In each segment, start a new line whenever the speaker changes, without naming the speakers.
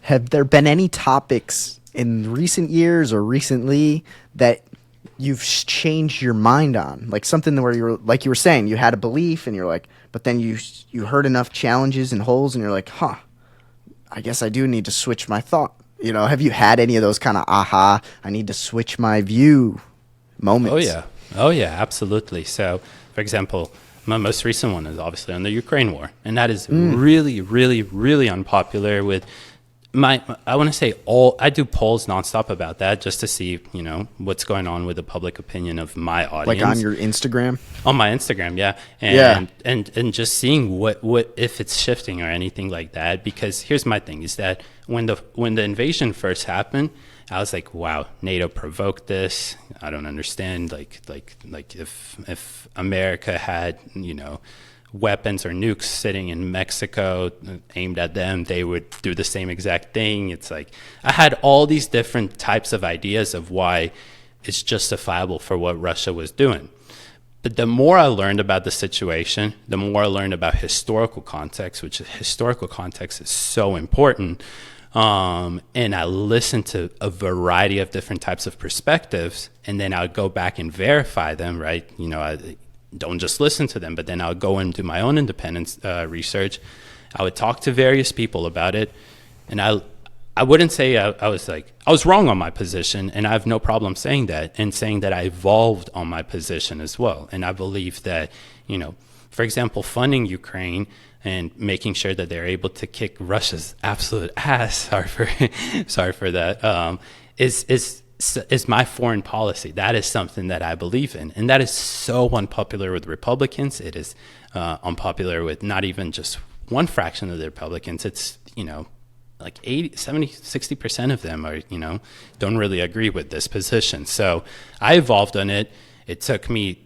have there been any topics in recent years or recently that you've changed your mind on? Like something where like you were saying, you had a belief and you're like, but then you heard enough challenges and holes and you're like, I guess I do need to switch my thought. Have you had any of those kind of I need to switch my view moments?
Oh yeah, absolutely. So, for example, my most recent one is obviously on the Ukraine war, and that is really, really, really unpopular with I want to say I do polls nonstop about that just to see, what's going on with the public opinion of my audience.
Like on your Instagram?
On my Instagram, yeah. And just seeing what if it's shifting or anything like that. Because here's my thing is that when the invasion first happened, I was like, wow, NATO provoked this. I don't understand. Like if America had, weapons or nukes sitting in Mexico aimed at them, they would do the same exact thing. It's like I had all these different types of ideas of why it's justifiable for what Russia was doing. But the more I learned about the situation, the more I learned about historical context, which historical context is so important. And I listened to a variety of different types of perspectives, and then I would go back and verify them, right? I don't just listen to them, but then I would go and do my own independent research. I would talk to various people about it, and I wouldn't say I was wrong on my position, and I have no problem saying that, and saying that I evolved on my position as well. And I believe that, for example, funding Ukraine and making sure that they're able to kick Russia's absolute ass, sorry for that, is my foreign policy. That is something that I believe in. And that is so unpopular with Republicans. It is unpopular with not even just one fraction of the Republicans. It's, like 80, 70, 60% of them are, don't really agree with this position. So I evolved on it. It took me,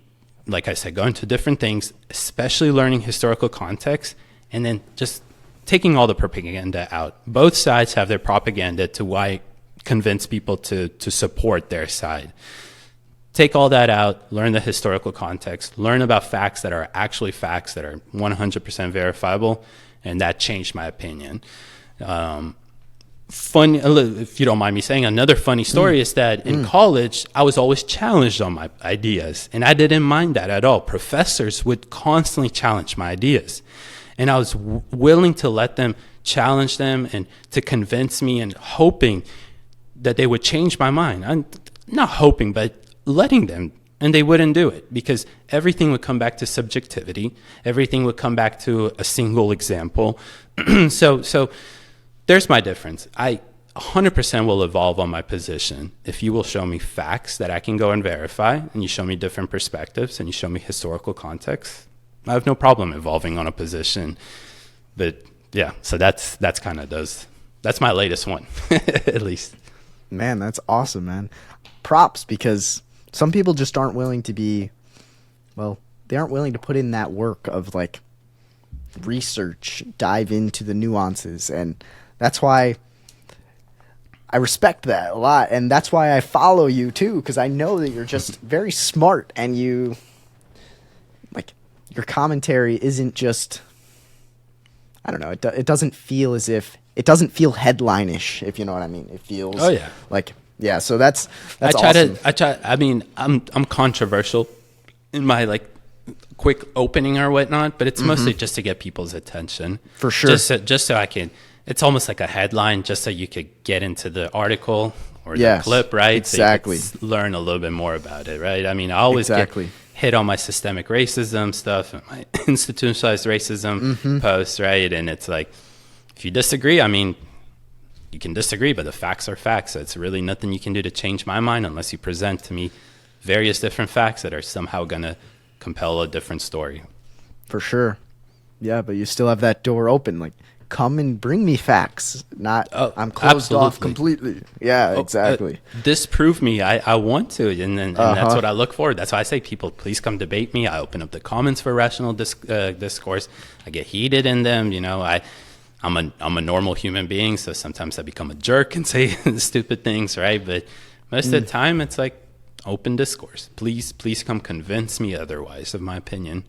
like I said, going to different things, especially learning historical context, and then just taking all the propaganda out. Both sides have their propaganda to convince people to support their side. Take all that out, learn the historical context, learn about facts that are actually facts that are 100% verifiable, and that changed my opinion. Funny, if you don't mind me saying, another funny story is that in college, I was always challenged on my ideas, and I didn't mind that at all. Professors would constantly challenge my ideas, and I was willing to let them challenge them and to convince me and hoping that they would change my mind. I'm not hoping, but letting them, and they wouldn't do it because everything would come back to subjectivity. Everything would come back to a single example. So there's my difference. I 100% will evolve on my position if you will show me facts that I can go and verify, and you show me different perspectives, and you show me historical context. I have no problem evolving on a position. But yeah, so that's kind of that's my latest one, at least.
Man, that's awesome, man. Props, because some people just aren't willing to they aren't willing to put in that work of like research, dive into the nuances, and that's why I respect that a lot, and that's why I follow you too, because I know that you're just very smart, and your commentary isn't just, I don't know, it doesn't feel as if, it doesn't feel headline-ish, if you know what I mean. It feels so that's awesome.
I'm controversial in my quick opening or whatnot, but it's mostly just to get people's attention. For sure. Just so I can, it's almost like a headline, just so you could get into the article or the clip, right?
Exactly.
So you could learn a little bit more about it, right? I mean, I always get hit on my systemic racism stuff and my institutionalized racism posts, right? And it's like, if you disagree, I mean, you can disagree, but the facts are facts. So it's really nothing you can do to change my mind unless you present to me various different facts that are somehow going to compel a different story.
For sure. Yeah, but you still have that door open. Like, come and bring me facts. Not, I'm closed off completely. Yeah, exactly.
Disprove me. I want to, and that's what I look for. That's why I say, people, please come debate me. I open up the comments for rational discourse. I get heated in them. I'm a normal human being, so sometimes I become a jerk and say stupid things, right? But most of the time, it's like open discourse. Please come convince me otherwise of my opinion.